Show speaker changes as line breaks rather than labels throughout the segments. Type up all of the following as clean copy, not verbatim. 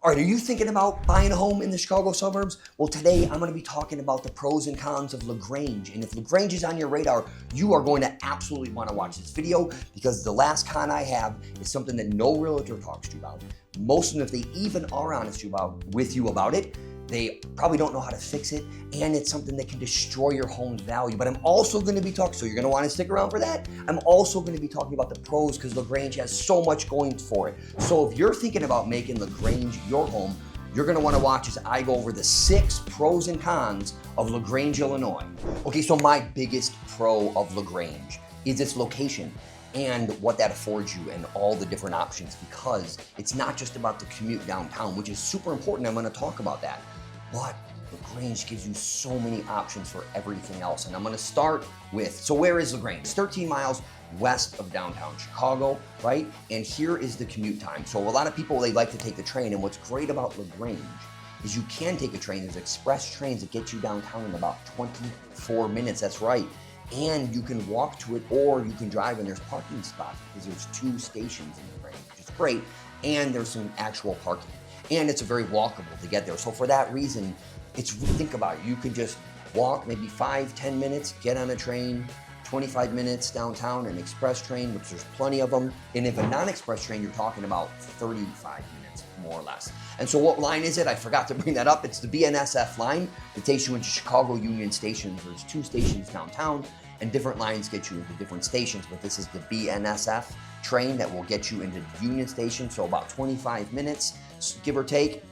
All right, are you thinking about buying a home in the Chicago suburbs? Well, today I'm going to be talking about the pros and cons of LaGrange. And if LaGrange is on your radar, you are going to absolutely want to watch this video because the last con I have is something that no realtor talks to you about. Most of them, if they even are honest with you about it, they probably don't know how to fix it, and it's something that can destroy your home's value. But I'm also going to be talking, so you're going to want to stick around for that. I'm also going to be talking about the pros because LaGrange has so much going for it. So if you're thinking about making LaGrange your home, you're going to want to watch as I go over the 6 pros and cons of LaGrange, Illinois. Okay, so my biggest pro of LaGrange is its location and what that affords you and all the different options, because it's not just about the commute downtown, which is super important. I'm going to talk about that. But LaGrange gives you so many options for everything else. And I'm going to start with, so where is LaGrange? It's 13 miles west of downtown Chicago, right? And here is the commute time. So a lot of people, they like to take the train. And what's great about LaGrange is you can take a train. There's express trains that get you downtown in about 24 minutes. That's right. And you can walk to it or you can drive, and there's parking spots because there's 2 stations in LaGrange, which is great. And there's some actual parking. And it's very walkable to get there. So for that reason, think about it. You can just walk maybe 5-10 minutes, get on a train, 25 minutes downtown, an express train, which there's plenty of them. And if a non-express train, you're talking about 35 minutes, more or less. And so what line is it? I forgot to bring that up. It's the BNSF line that takes you into Chicago Union Station. There's 2 stations downtown, and different lines get you into different stations, but this is the BNSF train that will get you into Union Station. So about 25 minutes, give or take,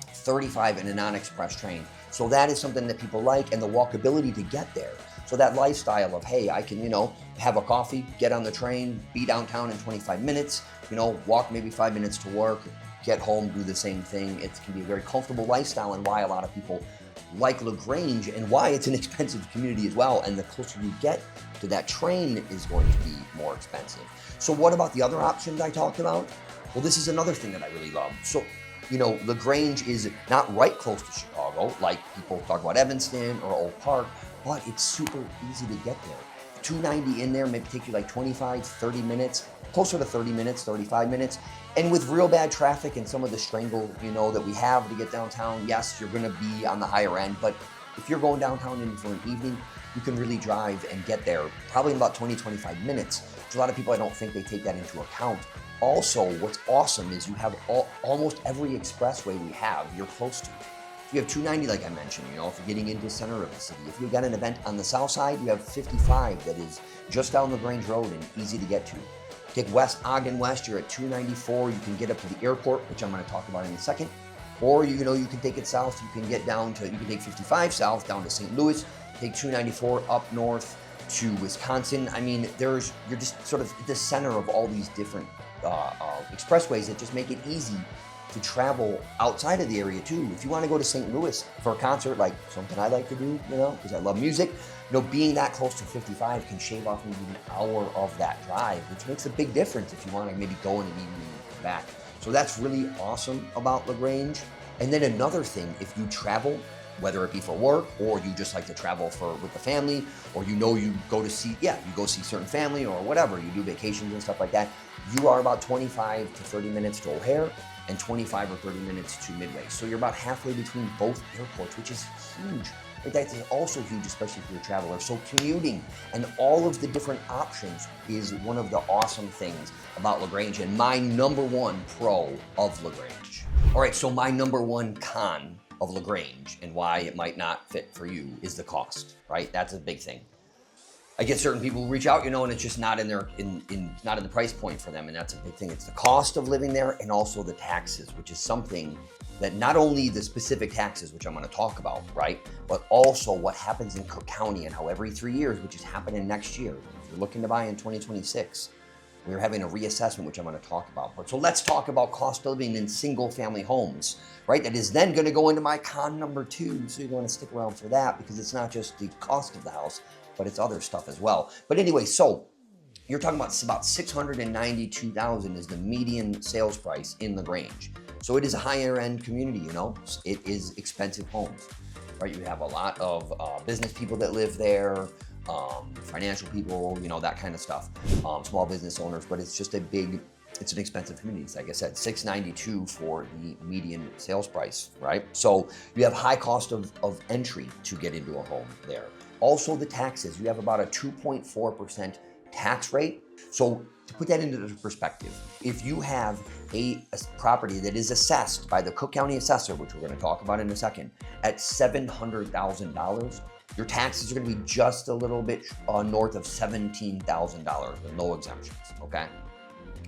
35 in a non-express train. So that is something that people like, and the walkability to get there. So that lifestyle of, hey, I can, have a coffee, get on the train, be downtown in 25 minutes, walk maybe 5 minutes to work, get home, do the same thing. It can be a very comfortable lifestyle, and why a lot of people like LaGrange and why it's an expensive community as well. And the closer you get to that train is going to be more expensive. So what about the other options I talked about? Well, this is another thing that I really love. So, LaGrange is not right close to Chicago, like people talk about Evanston or Oak Park, but it's super easy to get there. 290 in there, maybe take you like 25, 30 minutes, closer to 30 minutes, 35 minutes. And with real bad traffic and some of the strangle, that we have to get downtown, yes, you're gonna be on the higher end, but if you're going downtown in for an evening, you can really drive and get there probably in about 20, 25 minutes. Which a lot of people, I don't think they take that into account. Also, what's awesome is you have almost every expressway we have, you're close to. You have 290, like I mentioned, if you're getting into the center of the city. If you've got an event on the south side, you have 55 that is just down LaGrange Road and easy to get to. Take West Ogden West, you're at 294. You can get up to the airport, which I'm going to talk about in a second. Or, you can take it south. You can get down to, you can take 55 south down to St. Louis, take 294 up north to Wisconsin. I mean, you're just sort of at the center of all these different expressways that just make it easy to travel outside of the area too. If you want to go to St. Louis for a concert, like something I like to do, because I love music, being that close to 55 can shave off maybe an hour of that drive, which makes a big difference if you want to maybe go in an evening and come back. So that's really awesome about LaGrange. And then another thing, if you travel, whether it be for work or you just like to travel with the family, or you go see certain family or whatever, you do vacations and stuff like that, you are about 25 to 30 minutes to O'Hare and 25 or 30 minutes to Midway. So you're about halfway between both airports, which is huge. But that's also huge, especially if you're a traveler. So commuting and all of the different options is one of the awesome things about LaGrange, and my number 1 pro of LaGrange. All right, so my number 1 con of LaGrange and why it might not fit for you is the cost, right? That's a big thing. I get certain people who reach out, and it's just not in the price point for them, and that's a big thing. It's the cost of living there and also the taxes, which is something that not only the specific taxes, which I'm going to talk about, right, but also what happens in Cook County and how every 3 years, which is happening next year, if you're looking to buy in 2026, we're having a reassessment, which I'm going to talk about. But so let's talk about cost of living in single-family homes, right? That is then going to go into my con number 2, so you're going to stick around for that because it's not just the cost of the house, but it's other stuff as well. But anyway, so you're talking about $692,000 is the median sales price in LaGrange. So it is a higher end community, It is expensive homes, right? You have a lot of business people that live there, financial people, that kind of stuff, small business owners, but it's just a big it's an expensive community. Like I said, $692 for the median sales price, right? So you have high cost of entry to get into a home there. Also the taxes, you have about a 2.4% tax rate. So to put that into perspective, if you have a property that is assessed by the Cook County assessor, which we're going to talk about in a second, at $700,000, your taxes are going to be just a little bit north of $17,000 with no exemptions, okay?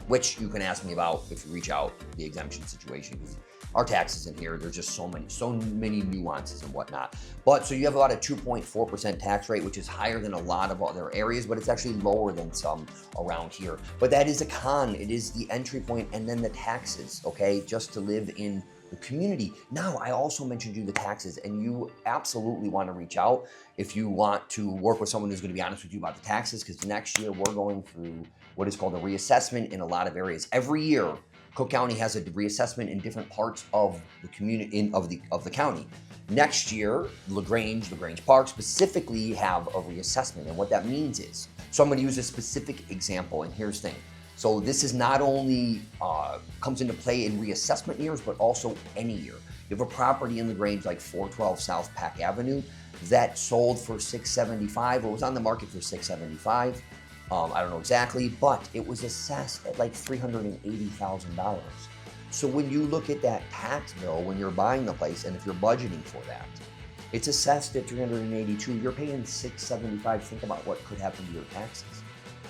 Which you can ask me about if you reach out, the exemption situation, because our taxes in here, there's just so many nuances and whatnot. But so you have about a 2.4% tax rate, which is higher than a lot of other areas, but it's actually lower than some around here. But that is a con. It is the entry point and then the taxes, okay, just to live in the community. Now, I also mentioned you the taxes, and you absolutely want to reach out if you want to work with someone who's going to be honest with you about the taxes, because next year we're going through what is called a reassessment in a lot of areas. Every year, Cook County has a reassessment in different parts of the community of the county. Next year, LaGrange Park specifically have a reassessment, and what that means is, so I'm going to use a specific example, and here's the thing. So this is not only comes into play in reassessment years, but also any year. You have a property in LaGrange like 412 South Pack Avenue that sold for $675, or was on the market for $675. I don't know exactly, but it was assessed at like $380,000. So when you look at that tax bill, when you're buying the place, and if you're budgeting for that, it's assessed at $382, you're paying $675. Think about what could happen to your taxes.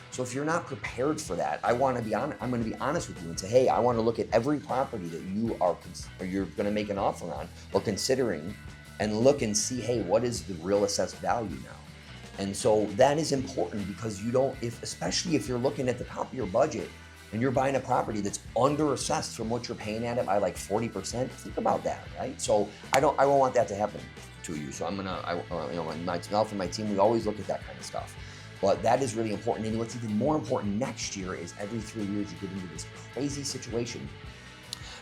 So if you're not prepared for that, I'm going to be honest with you and say, hey, I want to look at every property that you're going to make an offer on or considering, and look and see, hey, what is the real assessed value now? And so that is important, because especially if you're looking at the top of your budget and you're buying a property that's under assessed from what you're paying at it by like 40%, think about that, right? So I won't want that to happen to you. So myself and my team, we always look at that kind of stuff. But that is really important. And what's even more important next year is every 3 years you get into this crazy situation.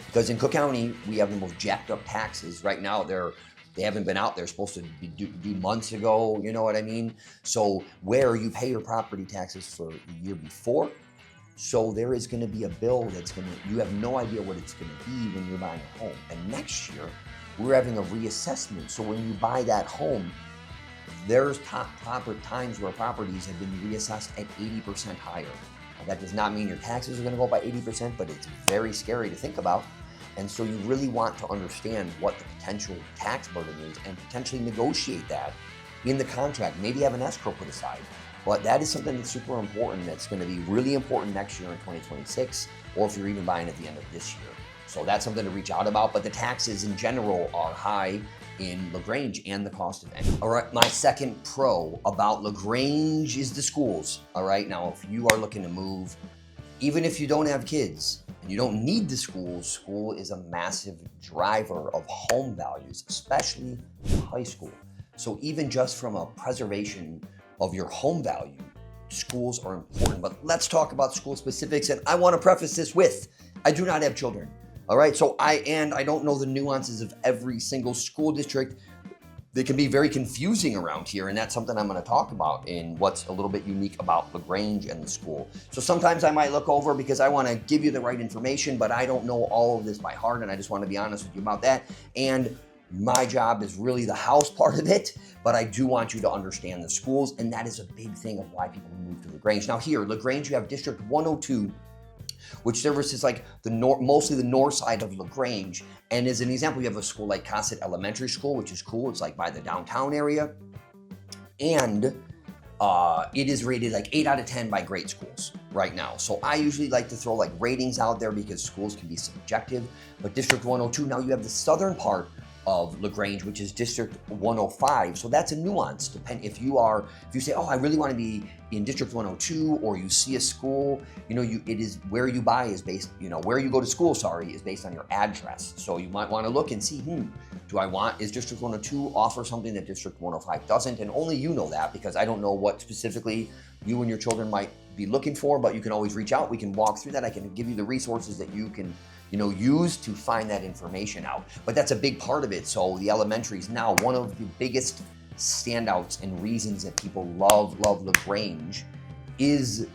Because in Cook County, we have the most jacked up taxes. Right now, they haven't been out there, supposed to be due months ago, you know what I mean? So where you pay your property taxes for the year before, so there is gonna be a bill you have no idea what it's gonna be when you're buying a home. And next year, we're having a reassessment. So when you buy that home, there's proper times where properties have been reassessed at 80% higher. Now, that does not mean your taxes are gonna go up by 80%, but it's very scary to think about. And so you really want to understand what the potential tax burden is and potentially negotiate that in the contract. Maybe have an escrow put aside. But that is something that's super important, that's going to be really important next year in 2026, or if you're even buying at the end of this year. So that's something to reach out about. But the taxes in general are high in LaGrange and the cost of entry. All right, my second pro about LaGrange is the schools. All right, now if you are looking to move, even if you don't have kids, you don't need the school is a massive driver of home values, especially high school. So even just from a preservation of your home value, schools are important. But let's talk about school specifics. And I want to preface this with, I do not have children. All right, so I don't know the nuances of every single school district. They can be very confusing around here, and that's something I'm going to talk about in what's a little bit unique about LaGrange and the school. So sometimes I might look over because I want to give you the right information, but I don't know all of this by heart, and I just want to be honest with you about that. And my job is really the house part of it, but I do want you to understand the schools, and that is a big thing of why people move to LaGrange. Now here, LaGrange, you have District 102, which services like mostly the north side of LaGrange. And as an example, you have a school like Cossett Elementary School, which is cool. It's like by the downtown area. And it is rated like 8 out of 10 by Great Schools right now. So I usually like to throw like ratings out there because schools can be subjective. But District 102, now you have the southern part of LaGrange, which is District 105. So that's a nuance. If you say, oh, I really want to be in District 102, or you see a school, it is where you buy is based, where you go to school, is based on your address. So you might want to look and see, is District 102 offer something that District 105 doesn't? And only you know that, because I don't know what specifically you and your children might be looking for, but you can always reach out. We can walk through that. I can give you the resources that you can use to find that information out. But that's a big part of it. So the elementaries, now one of the biggest standouts and reasons that people love LaGrange is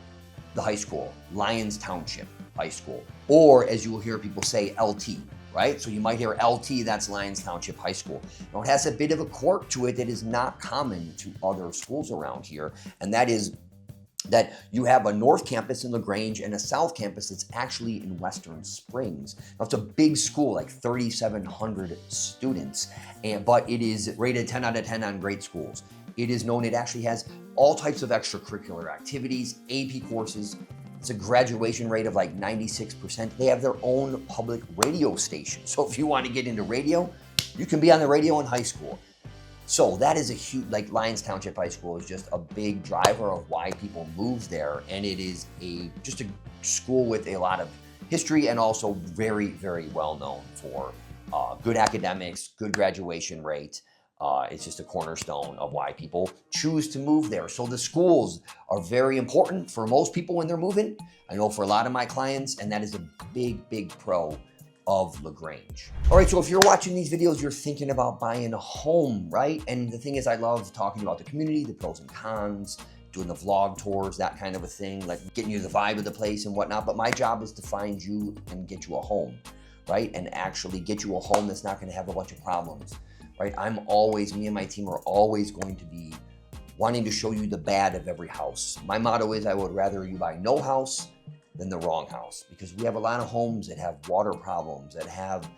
the high school, Lyons Township. High School. Or as you will hear people say, LT, right? So you might hear LT, that's Lyons Township High School. Now it has a bit of a quirk to it that is not common to other schools around here, and that is that you have a north campus in LaGrange and a south campus that's actually in Western Springs. Now it's a big school, like 3,700 students, but it is rated 10 out of 10 on great schools. It is known, it actually has all types of extracurricular activities, AP courses. It's a graduation rate of like 96%. They have their own public radio station. So if you want to get into radio, you can be on the radio in high school. So that is a huge, like Lyons Township High School is just a big driver of why people move there. And it is just a school with a lot of history and also very, very well known for good academics, good graduation rate. It's just a cornerstone of why people choose to move there. So the schools are very important for most people when they're moving. I know for a lot of my clients, and that is a big, big pro of LaGrange. All right, so if you're watching these videos, you're thinking about buying a home, right? And the thing is, I love talking about the community, the pros and cons, doing the vlog tours, that kind of a thing, like getting you the vibe of the place and whatnot. But my job is to find you and get you a home, right? And actually get you a home that's not gonna have a bunch of problems, right? Me and my team are always going to be wanting to show you the bad of every house. My motto is I would rather you buy no house than the wrong house, because we have a lot of homes that have water problems, that have,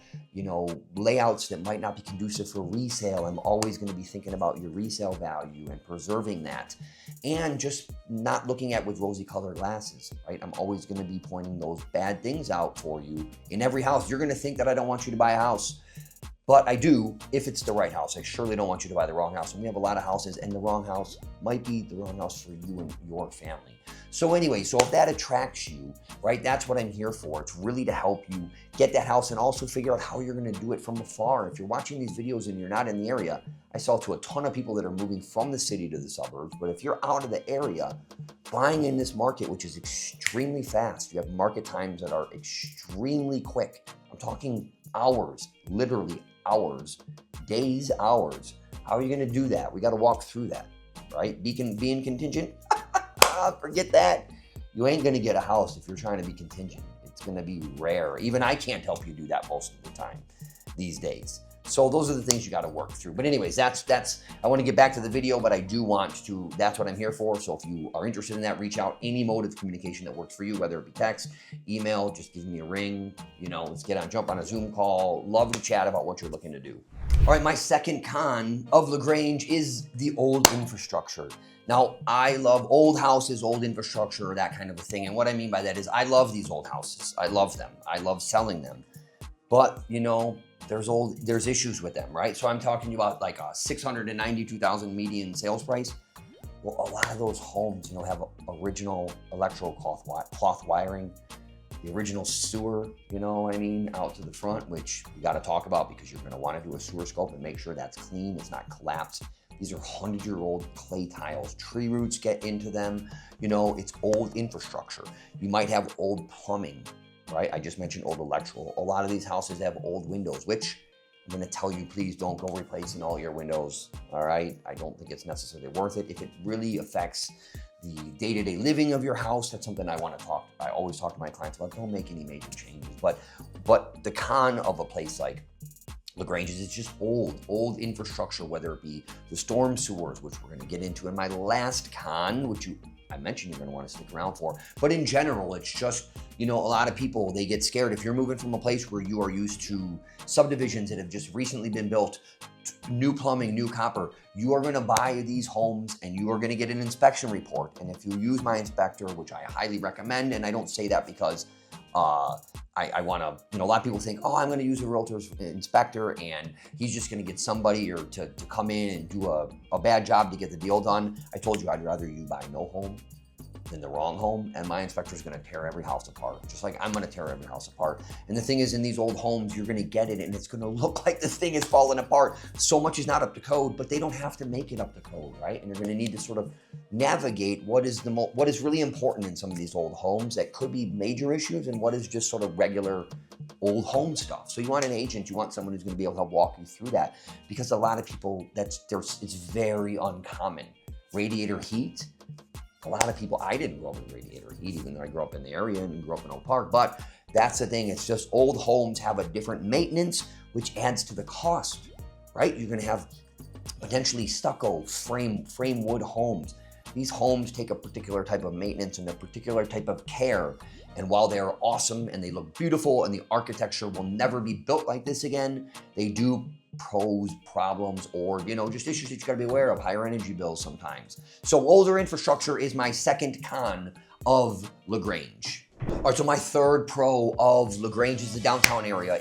layouts that might not be conducive for resale. I'm always going to be thinking about your resale value and preserving that, and just not looking at with rosy colored glasses, right? I'm always going to be pointing those bad things out for you in every house. You're going to think that I don't want you to buy a house, but I do if it's the right house. I surely don't want you to buy the wrong house. And we have a lot of houses, and the wrong house might be the wrong house for you and your family. So anyway, so if that attracts you, right, that's what I'm here for. It's really to help you get that house and also figure out how you're gonna do it from afar. If you're watching these videos and you're not in the area, I sell to a ton of people that are moving from the city to the suburbs, but if you're out of the area, buying in this market, which is extremely fast, you have market times that are extremely quick. I'm talking hours, literally hours, days, hours. How are you gonna do that? We gotta walk through that, right? Being contingent, forget that. You ain't gonna get a house if you're trying to be contingent. It's gonna be rare. Even I can't help you do that most of the time these days. So those are the things you gotta work through. But anyways, that's I wanna get back to the video, but I do want to, that's what I'm here for. So if you are interested in that, reach out. Any mode of communication that works for you, whether it be text, email, just give me a ring, let's jump on a Zoom call. Love to chat about what you're looking to do. All right, my second con of LaGrange is the old infrastructure. Now, I love old houses, old infrastructure, that kind of a thing. And what I mean by that is I love these old houses. I love them. I love selling them. But, there's issues with them, right? So I'm talking about like a $692,000 median sales price. Well, a lot of those homes, have original electrical cloth wiring, the original sewer, out to the front, which we got to talk about because you're going to want to do a sewer scope and make sure that's clean, it's not collapsed. These are 100-year-old clay tiles. Tree roots get into them. It's old infrastructure. You might have old plumbing, right? I just mentioned old electrical. A lot of these houses have old windows, which I'm gonna tell you, please don't go replacing all your windows, all right? I don't think it's necessarily worth it. If it really affects the day-to-day living of your house, that's something I always talk to my clients about. Don't make any major changes. But the con of a place like LaGrange is it's just old infrastructure, whether it be the storm sewers, which we're gonna get into. And my last con, which I mentioned you're gonna wanna stick around for, but in general, it's just, a lot of people, they get scared. If you're moving from a place where you are used to subdivisions that have just recently been built, new plumbing, new copper, you are gonna buy these homes and you are gonna get an inspection report. And if you use my inspector, which I highly recommend, and I don't say that because I want to, a lot of people think, oh, I'm going to use a realtor's inspector and he's just going to get somebody to come in and do a bad job to get the deal done. I told you I'd rather you buy no home than the wrong home, and my inspector is going to tear every house apart, just like I'm going to tear every house apart. And the thing is, in these old homes, you're going to get it and it's going to look like the thing is falling apart. So much is not up to code, but they don't have to make it up to code, right? And you're going to need to sort of navigate what is really important in some of these old homes that could be major issues and what is just sort of regular old home stuff. So you want an agent, you want someone who's going to be able to help walk you through that, because a lot of people, it's very uncommon. Radiator heat A lot of people, I didn't grow up in radiator heat, even though I grew up in the area and grew up in Oak Park, but that's the thing. It's just old homes have a different maintenance, which adds to the cost, right? You're gonna have potentially stucco, frame wood homes. These homes take a particular type of maintenance and a particular type of care. And while they're awesome and they look beautiful and the architecture will never be built like this again, they do pose problems or, just issues that you gotta be aware of, higher energy bills sometimes. So older infrastructure is my second con of LaGrange. All right, so my third pro of LaGrange is the downtown area.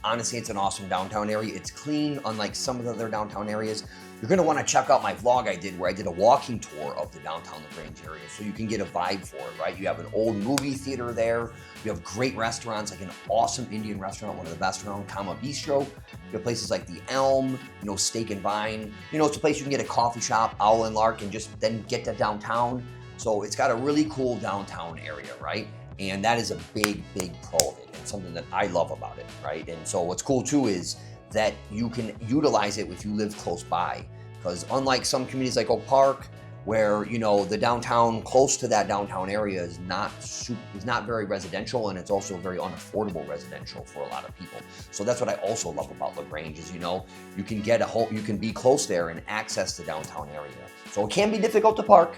Honestly, it's an awesome downtown area. It's clean, unlike some of the other downtown areas. You're gonna wanna check out my vlog I did where I did a walking tour of the downtown LaGrange area so you can get a vibe for it, right? You have an old movie theater there. You have great restaurants, like an awesome Indian restaurant, one of the best around, Kama Bistro. You have places like the Elm, Steak and Vine. It's a place you can get a coffee shop, Owl and Lark, and just then get to downtown. So it's got a really cool downtown area, right? And that is a big, big pro of it. It's something that I love about it, right? And so what's cool too is that you can utilize it if you live close by. Because unlike some communities like Oak Park, where the downtown, close to that downtown area is not very residential, and it's also very unaffordable residential for a lot of people. So that's what I also love about LaGrange is you can get a home, you can be close there and access the downtown area. So it can be difficult to park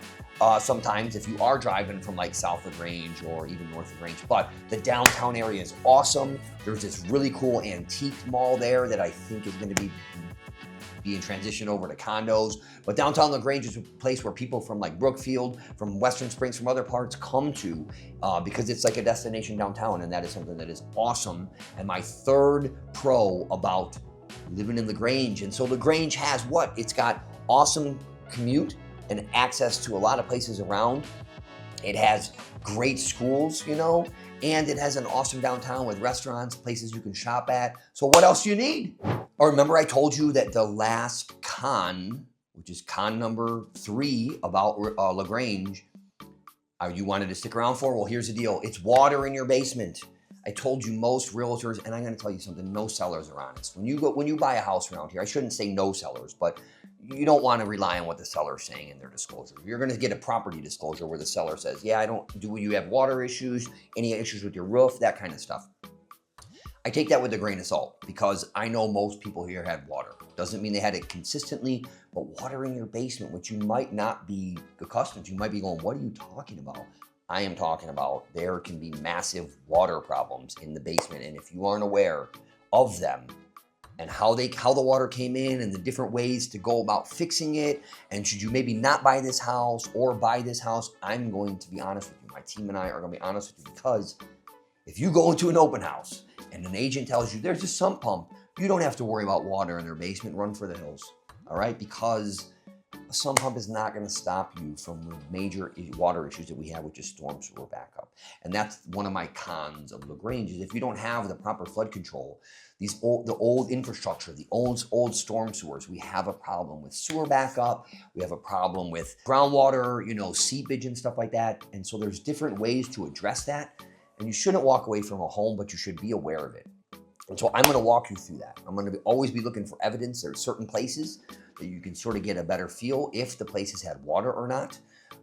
sometimes if you are driving from like South LaGrange or even North LaGrange, but the downtown area is awesome. There's this really cool antique mall there that I think is going to be in transition over to condos. But downtown LaGrange is a place where people from like Brookfield, from Western Springs, from other parts come to because it's like a destination downtown, and that is something that is awesome. And my third pro about living in LaGrange, and so LaGrange has what? It's got awesome commute and access to a lot of places around. It has great schools, and it has an awesome downtown with restaurants, places you can shop at. So what else do you need? Or remember I told you that the last con, which is con number 3 about LaGrange, you wanted to stick around for? Well, here's the deal. It's water in your basement. I told you most realtors, and I'm gonna tell you something, no sellers are honest. When you buy a house around here, I shouldn't say no sellers, but you don't want to rely on what the seller's saying in their disclosure. You're going to get a property disclosure where the seller says, yeah, you have water issues, any issues with your roof, that kind of stuff. I take that with a grain of salt because I know most people here had water. Doesn't mean they had it consistently, but water in your basement, which you might not be accustomed to. You might be going, what are you talking about? I am talking about there can be massive water problems in the basement. And if you aren't aware of them, and how the water came in and the different ways to go about fixing it, and should you maybe not buy this house or buy this house, I'm going to be honest with you. My team and I are going to be honest with you, because if you go into an open house and an agent tells you there's a sump pump, you don't have to worry about water in their basement. Run for the hills, all right? Because a sump pump is not going to stop you from the major water issues that we have, which is storm sewer backup. And that's one of my cons of LaGrange is if you don't have the proper flood control, the old infrastructure, the old storm sewers, we have a problem with sewer backup. We have a problem with groundwater, seepage and stuff like that. And so there's different ways to address that. And you shouldn't walk away from a home, but you should be aware of it. And so I'm going to walk you through that. I'm going to always be looking for evidence. There are certain places that you can sort of get a better feel if the place has had water or not.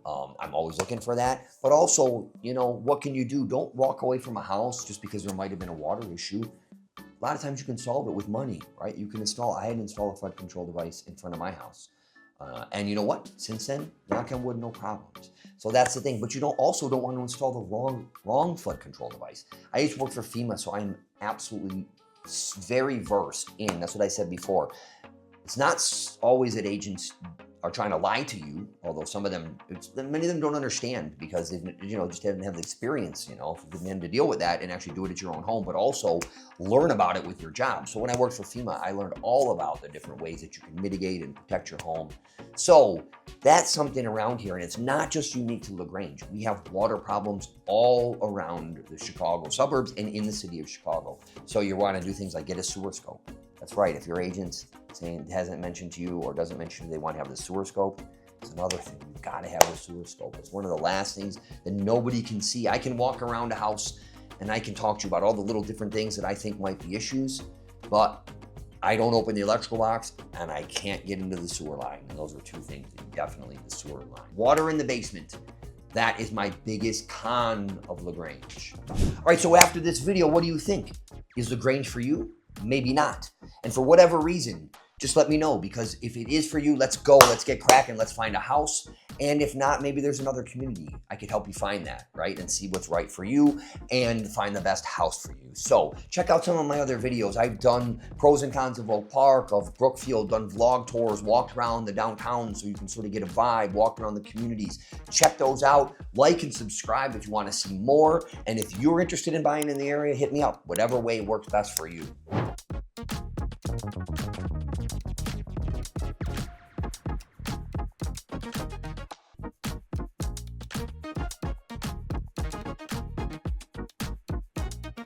I'm always looking for that. But also, what can you do? Don't walk away from a house just because there might have been a water issue. A lot of times you can solve it with money, right? I had installed a flood control device in front of my house. And you know what? Since then, knock on wood, no problems. So that's the thing. But you also don't want to install the wrong flood control device. I used to work for FEMA, so I'm absolutely very versed in, that's what I said before. It's not always that agents are trying to lie to you, although many of them don't understand because they just haven't had the experience, didn't have to deal with that and actually do it at your own home, but also learn about it with your job. So when I worked for FEMA, I learned all about the different ways that you can mitigate and protect your home. So that's something around here, and it's not just unique to LaGrange. We have water problems all around the Chicago suburbs and in the city of Chicago. So you want to do things like get a sewer scope. That's right. If your agent's saying hasn't mentioned to you or doesn't mention they want to have the sewer scope, it's another thing. You've got to have a sewer scope. It's one of the last things that nobody can see. I can walk around a house and I can talk to you about all the little different things that I think might be issues, but I don't open the electrical box and I can't get into the sewer line. And those are two things, definitely the sewer line. Water in the basement. That is my biggest con of LaGrange. All right, so after this video, what do you think? Is LaGrange for you? Maybe not. And for whatever reason, just let me know, because if it is for you, let's go, let's get cracking, let's find a house. And if not, maybe there's another community. I could help you find that, right? And see what's right for you and find the best house for you. So check out some of my other videos. I've done pros and cons of Oak Park, of Brookfield, done vlog tours, walked around the downtown so you can sort of get a vibe, walked around the communities. Check those out. Like and subscribe if you want to see more. And if you're interested in buying in the area, hit me up. Whatever way works best for you.